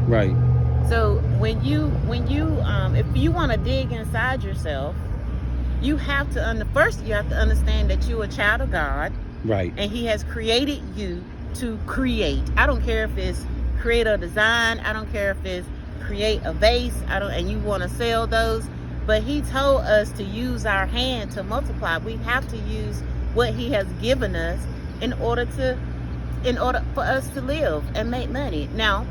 Right. So when you if you want to dig inside yourself, you have to first you have to understand that you're a child of God. Right. And He has created you to create. I don't care if it's create a design. I don't care if it's create a vase. And you want to sell those. But He told us to use our hand to multiply. We have to use what He has given us in order for us to live and make money. Now,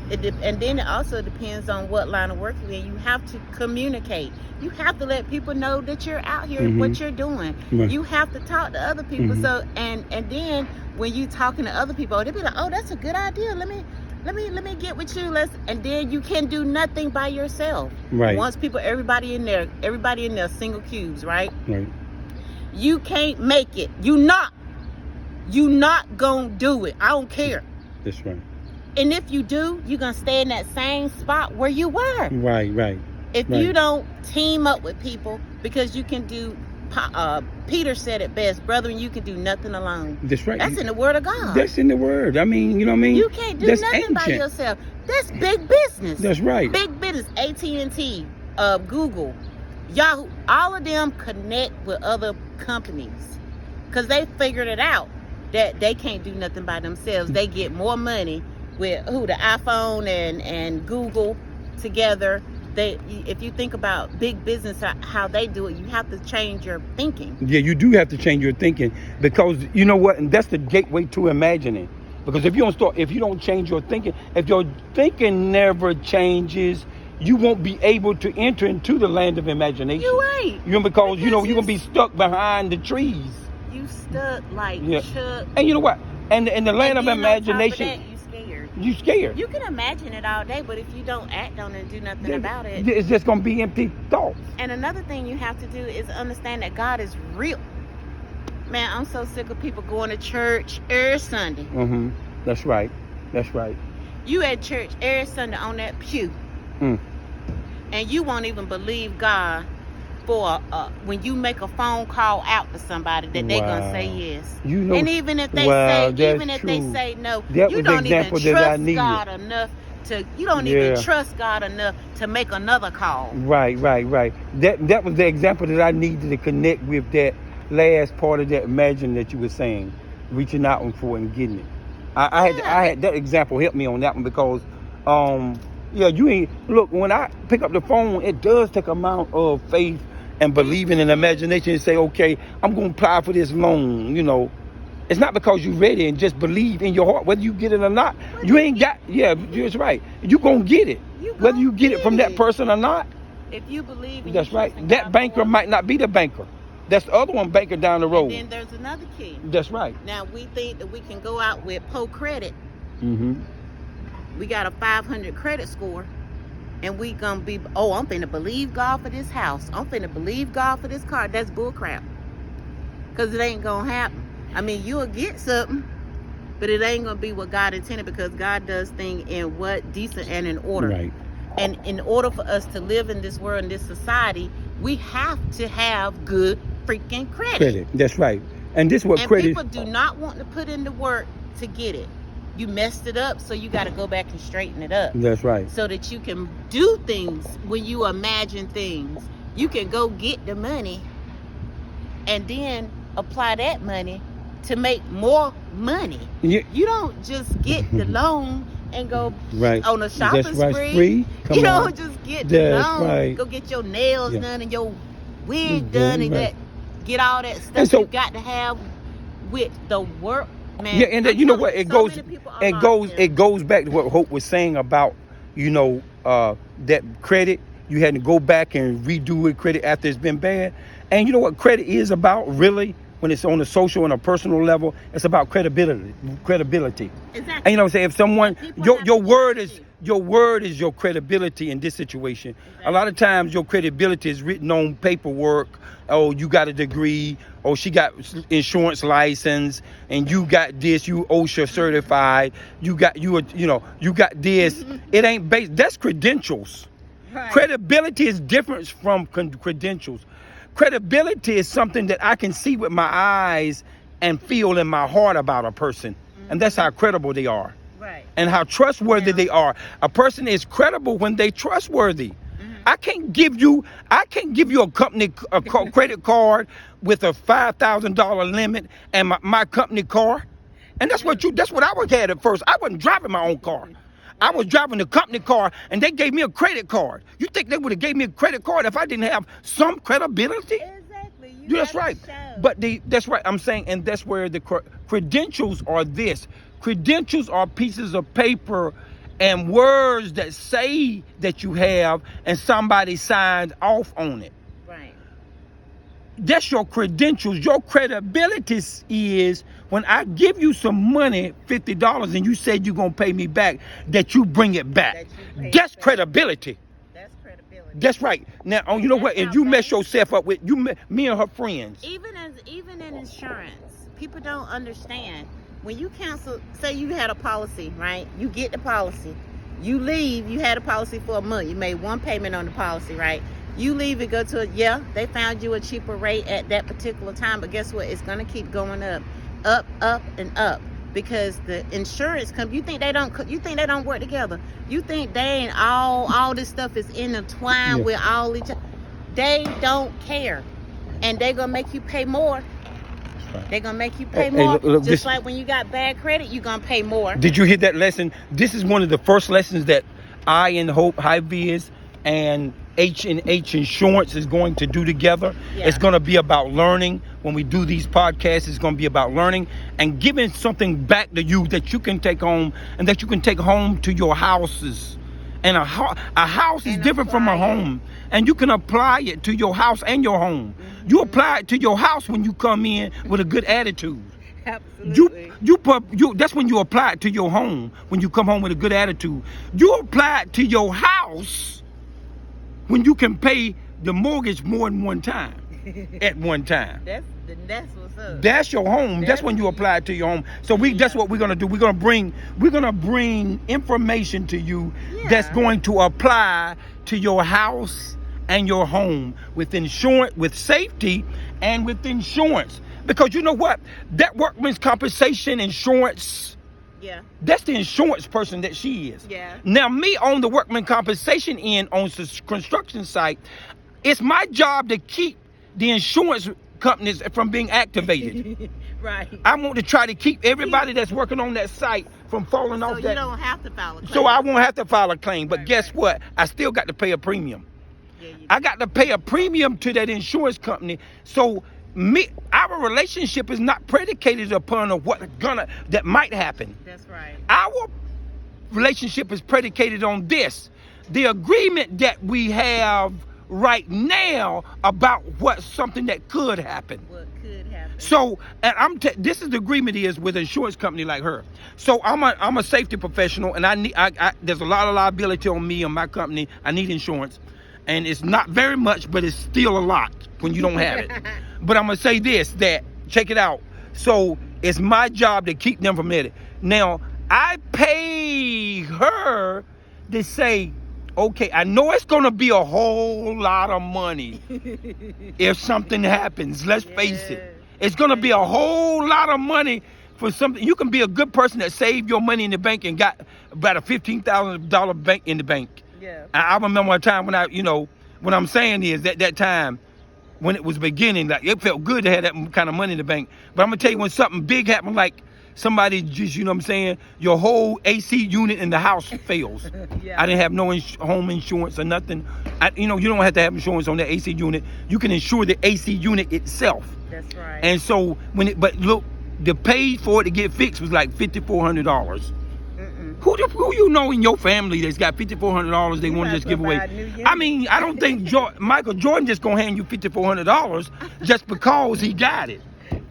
and then it also depends on what line of work you're in. You have to communicate. You have to let people know that you're out here and what you're doing. Right. You have to talk to other people. So and then when you talking to other people, they'll be like, "Oh, that's a good idea. Let me get with you. And then you can do nothing by yourself. Right. Once everybody in there single cubes, right? Right. You can't make it. You not gonna do it. I don't care. That's right. And if you do, you're going to stay in that same spot where you were. Right. If you don't team up with people, because you can do, Peter said it best, brethren, you can do nothing alone. That's right. That's in the Word of God. That's in the Word. I mean, you know what I mean? You can't do nothing by yourself. That's big business. That's right. Big business. AT&T, Google, Yahoo, all of them connect with other companies because they figured it out that they can't do nothing by themselves. They get more money with the iPhone and Google together. If you think about big business, how they do it, you have to change your thinking. Yeah, you do have to change your thinking because you know what, and that's the gateway to imagining. Because if you don't change your thinking, if your thinking never changes, you won't be able to enter into the land of imagination. You're right. Because you're gonna be stuck behind the trees. You stuck like Chuck. And you know what? And the land of imagination. You scared. You can imagine it all day, but if you don't act on it and do nothing about it, it's just gonna be empty thoughts. And another thing you have to do is understand that God is real. Man, I'm so sick of people going to church every Sunday. That's right. You at church every Sunday on that pew, and you won't even believe God for when you make a phone call out to somebody that they're gonna say yes. And even if they say no, you don't even trust God enough to. You don't even trust God enough to make another call. Right. That was the example that I needed to connect with that last part of that imagine that you were saying, reaching out for it and getting it. I had that example help me on that one because you ain't look when I pick up the phone, it does take amount of faith and believing in imagination and say, okay, I'm going to apply for this loan, It's not because you're ready and just believe in your heart, whether you get it or not. You ain't got, that's right. You're going to get it. Whether you get it from that person or not. If you believe in that's right. That banker might not be the banker. That's the other one banker down the road. And then there's another key. That's right. Now, we think that we can go out with poor credit. We got a 500 credit score. And we gonna be, I'm finna believe God for this house. I'm finna believe God for this car. That's bullcrap. Because it ain't gonna happen. I mean, you'll get something, but it ain't gonna be what God intended because God does things in decent and in order. Right. And in order for us to live in this world, in this society, we have to have good freaking credit. That's right. And this is what credit. People do not want to put in the work to get it. You messed it up, so you got to go back and straighten it up. That's right. So that you can do things when you imagine things. You can go get the money and then apply that money to make more money. You don't just get the loan and go on a shopping spree. You don't just get the loan. Go get your nails done and your wig done and get all that stuff you got to have with the work. Man, and you know what? It goes back to what Hope was saying about, that credit. You had to go back and redo it credit after it's been bad. And you know what credit is about really? When it's on a social and a personal level, it's about credibility. Exactly. And you know what I'm saying? If someone your word is your credibility in this situation. Exactly. A lot of times your credibility is written on paperwork. Oh, you got a degree. Oh, she got insurance license, and you got this. You OSHA certified. You got this. It ain't based. That's credentials. Right. Credibility is different from credentials. Credibility is something that I can see with my eyes and feel in my heart about a person. And that's how credible they are. Right. and how trustworthy Yeah. they are. A person is credible when they trustworthy. I can't give you a company credit card with a $5,000 limit and my company car. And that's what I was had at first. I wasn't driving my own car. I was driving the company car, and they gave me a credit card. You think they would have gave me a credit card if I didn't have some credibility? Exactly. Yeah, that's right. But that's right. I'm saying, and that's where the credentials are. This credentials are pieces of paper and words that say that you have, and somebody signed off on it. Right. That's your credentials. Your credibility is when I give you some money, $50, and you said you're gonna pay me back, that you bring it back. That's credibility. That's credibility. That's right. Now, you know what? And you mess yourself up with me and her friends. Even in insurance, people don't understand. When you cancel, say you had a policy, right? You get the policy. You leave, you had a policy for a month. You made one payment on the policy, right? You leave, it go to they found you a cheaper rate at that particular time, but guess what? It's gonna keep going up, and up, because the insurance company. You think they don't work together? You think they ain't all this stuff is intertwined with all each other? They don't care, and they gonna make you pay more. They're gonna make you pay more. Look, just like when you got bad credit, you're gonna pay more. Did you hear that lesson? This is one of the first lessons that I and Hope High-Vis and H&H Insurance is going to do together. Yeah. It's going to be about learning. When we do these podcasts, it's going to be about learning and giving something back to you that you can take home, and that you can take home to your houses. And a house is different from a home, and you can apply it to your house and your home. Mm-hmm. You apply it to your house when you come in with a good attitude. Absolutely. That's when you apply it to your home, when you come home with a good attitude. You apply it to your house when you can pay the mortgage more than one time. At one time. That's what's up. That's your home. That's when you apply it to your home. So that's what we're gonna do. We're gonna bring information to you that's going to apply to your house and your home with insurance, with safety, and with insurance. Because you know what? That workman's compensation insurance. Yeah. That's the insurance person that she is. Yeah. Now, me on the workman compensation end on the construction site, it's my job to keep the insurance companies from being activated. Right. I want to try to keep everybody that's working on that site from falling off that. So you don't have to file a claim. So I won't have to file a claim. But guess what? I still got to pay a premium. Yeah, you do. I got to pay a premium to that insurance company. So our relationship is not predicated upon that might happen. That's right. Our relationship is predicated on this: the agreement that we have right now about something that could happen. What could happen? So, and this is the agreement is with an insurance company like her. So I'm a safety professional, and there's a lot of liability on me and my company. I need insurance, and it's not very much, but it's still a lot when you don't have it. But I'm gonna say this: that check it out. So it's my job to keep them from it. Now I pay her to say, okay, I know it's gonna be a whole lot of money if something happens. Let's face it. It's gonna be a whole lot of money for something. You can be a good person that saved your money in the bank and got about a $15,000 bank in the bank. Yeah. I remember a time when what I'm saying is that time when it was beginning, like it felt good to have that kind of money in the bank. But I'm gonna tell you, when something big happened, like somebody just, you know what I'm saying, your whole AC unit in the house fails. Yeah. I didn't have no home insurance or nothing. You don't have to have insurance on the AC unit. You can insure the AC unit itself. That's right. And so but look, the pay for it to get fixed was like $5,400. Who you know in your family that's got $5,400 they want to just give away? I mean, I don't think Michael Jordan just gonna hand you $5,400 just because he got it.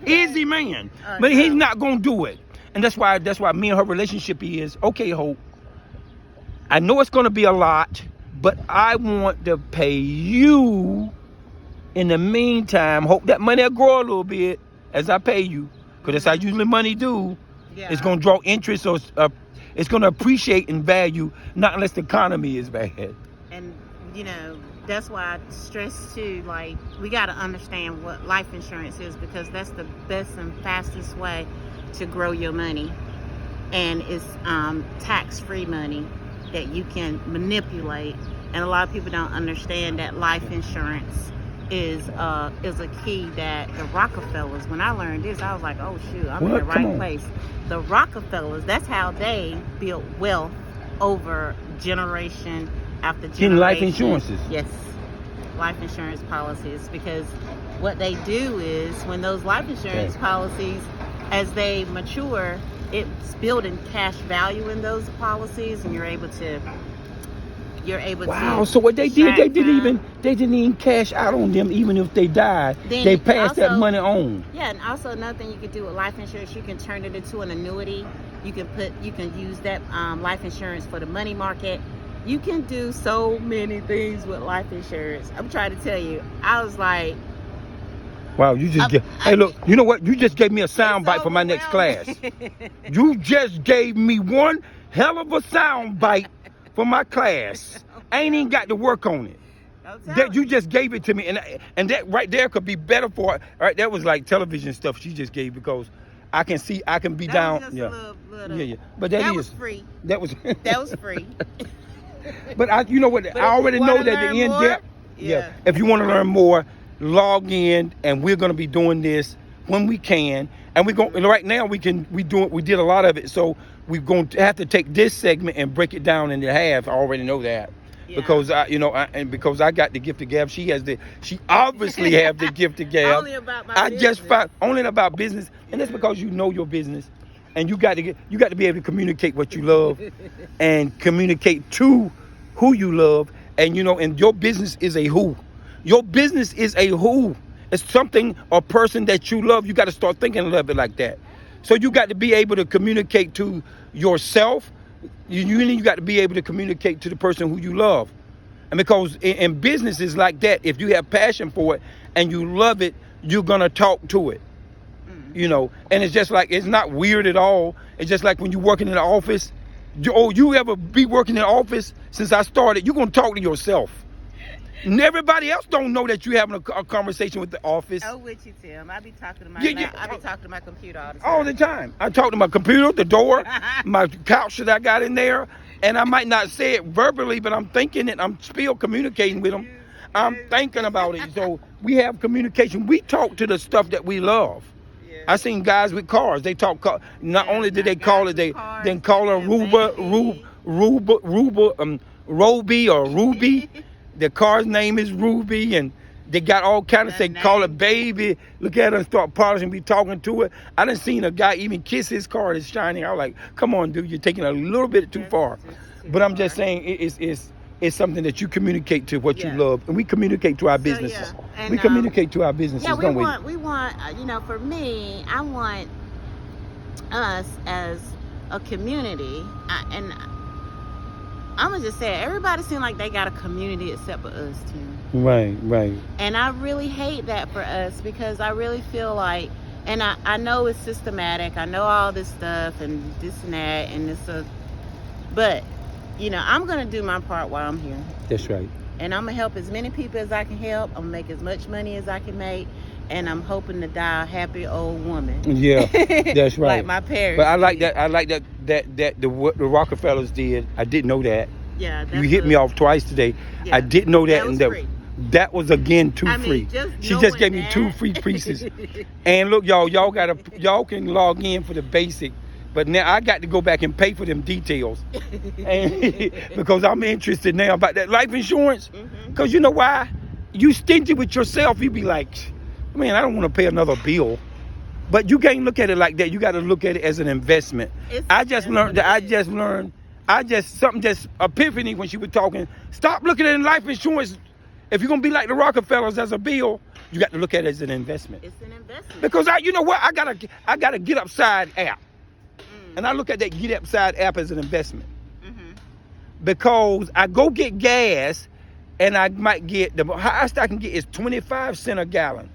Easy man, but he's not gonna do it. And that's why me and her relationship is okay. Hope, I know it's gonna be a lot, but I want to pay you. In the meantime, hope that money will grow a little bit as I pay you, because that's how usually money do. Yeah. It's gonna draw interest, or it's gonna appreciate in value, not unless the economy is bad. And that's why I stress too, like, we got to understand what life insurance is, because that's the best and fastest way to grow your money. and it's tax-free money that you can manipulate. And a lot of people don't understand that life insurance is a key that the Rockefellers, when I learned this, I was like, oh shoot, I'm in the right place. The Rockefellers, that's how they built wealth over generation after generation. In life insurances. Yes, life insurance policies, because what they do is when those life insurance policies, as they mature, it's building cash value in those policies, and you're able to. Wow! So what they did, they didn't even cash out on them, even if they died. Then they passed that money on. Yeah, and also another thing you could do with life insurance, you can turn it into an annuity. You can use that life insurance for the money market. You can do so many things with life insurance. I'm trying to tell you. I was like, wow, you just hey, look, you know what? You just gave me a sound bite for my next class. You just gave me one hell of a sound bite for my class. I ain't even got to work on it. That you just gave it to me, and that right there could be better for it. All right, that was like television stuff she just gave, because I can see, I can be that down. Was just yeah. a little, Yeah. But that was free. That was free. But you know what? I already know that the in depth. Yeah. If you want to learn more, log in, and we're going to be doing this when we can. And we're going right now. We did a lot of it, so we're going to have to take this segment and break it down into half. I already know that. Yeah. Because because I got the gift of gab. She obviously have the gift of gab. Only about my business. just found only about business, and that's because you know your business, and you got to be able to communicate what you love, and communicate to who you love, and and your business is a who. Your business is a who. It's something or person that you love. You got to start thinking of it like that. So you got to be able to communicate to yourself. You got to be able to communicate to the person who you love. And because in business is like that, if you have passion for it and you love it, you're going to talk to it. And it's just like, it's not weird at all. It's just like when you're working in the office. You ever be working in the office since I started, you're going to talk to yourself. And everybody else don't know that you're having a conversation with the office. Oh, what you tell them? I be talking to my I be talking to my computer all the time. All the time. I talk to my computer, the door, my couch that I got in there, and I might not say it verbally, but I'm thinking it. I'm still communicating with them. I'm thinking about it. So we have communication. We talk to the stuff that we love. Yeah. I seen guys with cars. They talk. Not only did they call it, they then call her Roby or Ruby. The car's name is Ruby, and they got all kind of call it baby. Look at her and start polishing, be talking to it. I done seen a guy even kiss his car that's shining. I was like, come on, dude, you're taking a little bit too far. But I'm just saying it's something that you communicate to what you love, and we communicate to our businesses. And, we communicate to our businesses, don't we? We want, for me, I want us as a community, and I'm gonna just say, everybody seems like they got a community except for us too. Right. And I really hate that for us, because I really feel like, and I know it's systematic. I know all this stuff and this and that and this, but I'm gonna do my part while I'm here. That's right. And I'm gonna help as many people as I can help. I'm gonna make as much money as I can make. And I'm hoping to die a happy old woman. Yeah, that's right. Like my parents. But I like that. I like that the Rockefellers did. I didn't know that. Yeah. You hit me off twice today. Yeah, I didn't know that. That was again free. She just gave me 2 free pieces. And look, y'all can log in for the basic. But now I got to go back and pay for them details. And because I'm interested now about that life insurance. Because you know why? You stingy with yourself. You be like, man, I don't want to pay another bill. But you can't look at it like that. You got to look at it as an investment. Something just epiphany when she was talking. Stop looking at life insurance. If you're going to be like the Rockefellers as a bill, you got to look at it as an investment. It's an investment. Because you know what? I got a Get Upside app. And I look at that Get Upside app as an investment. Because I go get gas, and I might get, the highest I can get is 25 cents a gallon.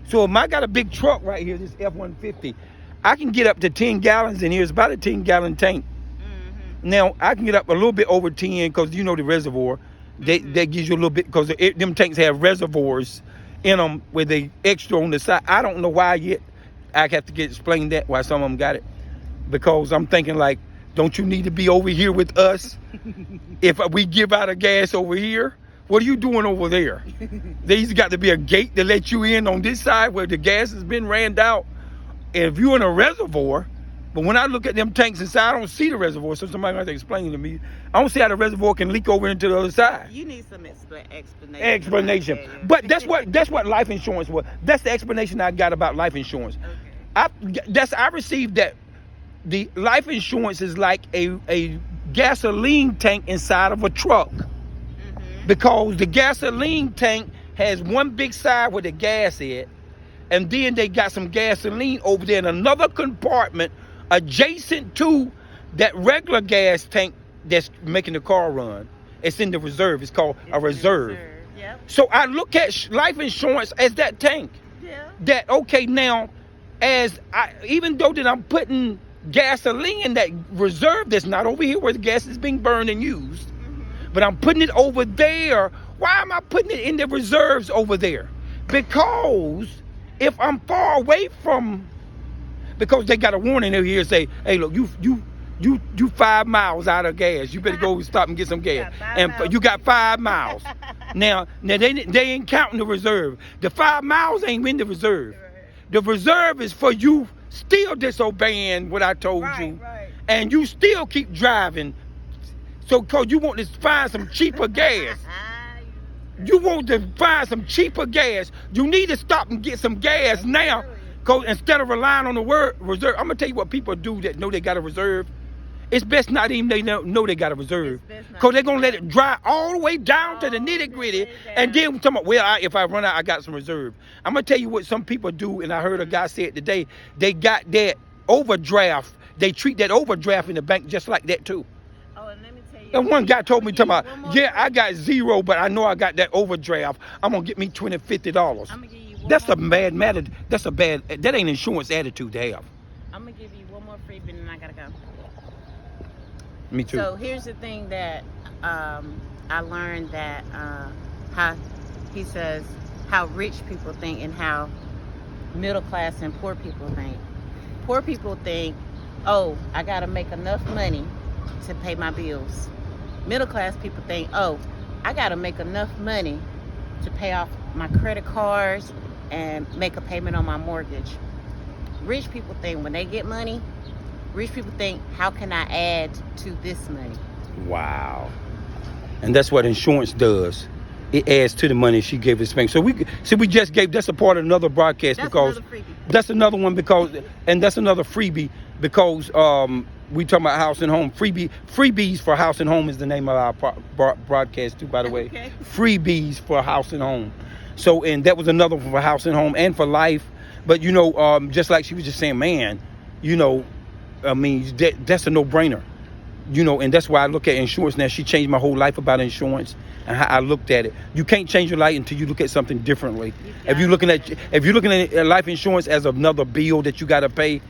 So if I got a big truck right here, this F-150, I can get up to 10 gallons in here. It's about a 10-gallon tank. Now, I can get up a little bit over 10 because the reservoir, that gives you a little bit, because them tanks have reservoirs in them with the extra on the side. I don't know why yet. I have to explain that, why some of them got it. because I'm thinking like, don't you need to be over here with us? If we give out a gas over here, what are you doing over there? There's got to be a gate to let you in on this side where the gas has been ran out. And if you're in a reservoir, but when I look at them tanks inside, I don't see the reservoir. So somebody has to explain to me. I don't see how the reservoir can leak over into the other side. You need some explanation. Explanation. But that's what life insurance was. That's the explanation I got about life insurance. Okay. I received that the life insurance is like a gasoline tank inside of a truck. Because the gasoline tank has one big side where the gas is, and then they got some gasoline over there in another compartment adjacent to that regular gas tank that's making the car run. It's in the reserve. It's called a reserve. Yep. So I look at life insurance as that tank. Yeah. That, okay, now, even though that I'm putting gasoline in that reserve that's not over here where the gas is being burned and used, but I'm putting it over there. Why am I putting it in the reserves over there? Because if I'm far away from, because they got a warning over here say, hey, look, you 5 miles out of gas. You better go stop and get some gas. And you got 5 miles. Now they ain't counting the reserve. The 5 miles ain't in the reserve. The reserve is for you still disobeying what I told you, and you still keep driving. So, because you want to find some cheaper gas. You want to find some cheaper gas. You need to stop and get some gas now. Because instead of relying on the word reserve, I'm going to tell you what people do that know they got a reserve. It's best not even they know they got a reserve. Because they're going to let it dry all the way down to the nitty gritty. And then talking about, well, if I run out, I got some reserve. I'm going to tell you what some people do. And I heard a guy say it today. They got that overdraft. They treat that overdraft in the bank just like that too. And one guy told me, I got zero, but I know I got that overdraft. I'm going to get me $20, $50. That's a bad matter. That ain't insurance attitude to have. I'm going to give you one more freebie and I got to go. Me too. So here's the thing that I learned that how he says how rich people think and how middle class and poor people think. Poor people think, oh, I got to make enough money to pay my bills. Middle class people think, oh, I got to make enough money to pay off my credit cards and make a payment on my mortgage. Rich people think when they get money, rich people think, how can I add to this money? Wow. And that's what insurance does. It adds to the money she gave this bank. So we just gave, that's a part of another broadcast. That's because another freebie. That's another one and that's another freebie because we talking about house and home. Freebies for house and home is the name of our broadcast too, by the way. Okay. Freebies for house and home. So, and that was another one for house and home and for life. But just like she was just saying, man, I mean, that's a no-brainer. And that's why I look at insurance now. She changed my whole life about insurance and how I looked at it. You can't change your life until you look at something differently. If you're looking at life insurance as another bill that you got to pay,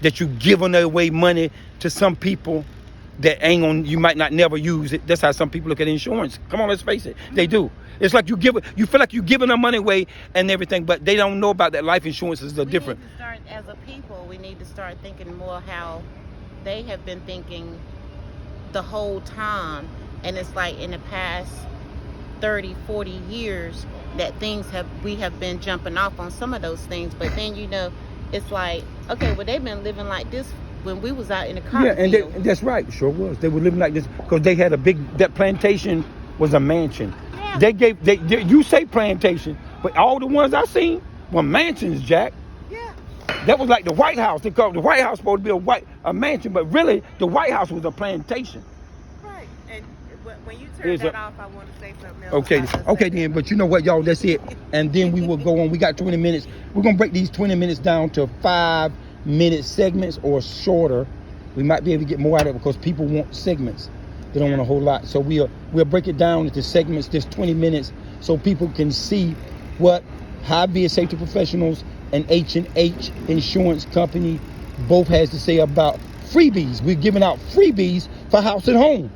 that you giving away money to some people that you might not never use it. That's how some people look at insurance. Come on, let's face it. They do. It's like you feel like you're giving them money away and everything, but they don't know about that life insurance is different. We need to start, as a people, we need to start thinking more how they have been thinking the whole time. And it's like in the past 30, 40 years that we have been jumping off on some of those things. But then, it's like, okay, well, they've been living like this when we was out in the cotton field. And that's right. Sure was. They were living like this because they had that plantation was a mansion. Yeah. You say plantation, but all the ones I seen were mansions, Jack. Yeah. That was like the White House. They called the White House supposed to be a mansion, but really the White House was a plantation. Right. And when you turn that off, I want to say something else. Okay then. But you know what, y'all? That's it. And then we will go on. We got 20 minutes. We're gonna break these 20 minutes down to 5-minute segments or shorter. We might be able to get more out of it because people want segments. They don't want a whole lot. So we'll break it down into segments, just 20 minutes, so people can see what High Via Safety Professionals and H&H Insurance Company both has to say about freebies. We're giving out freebies for house and home.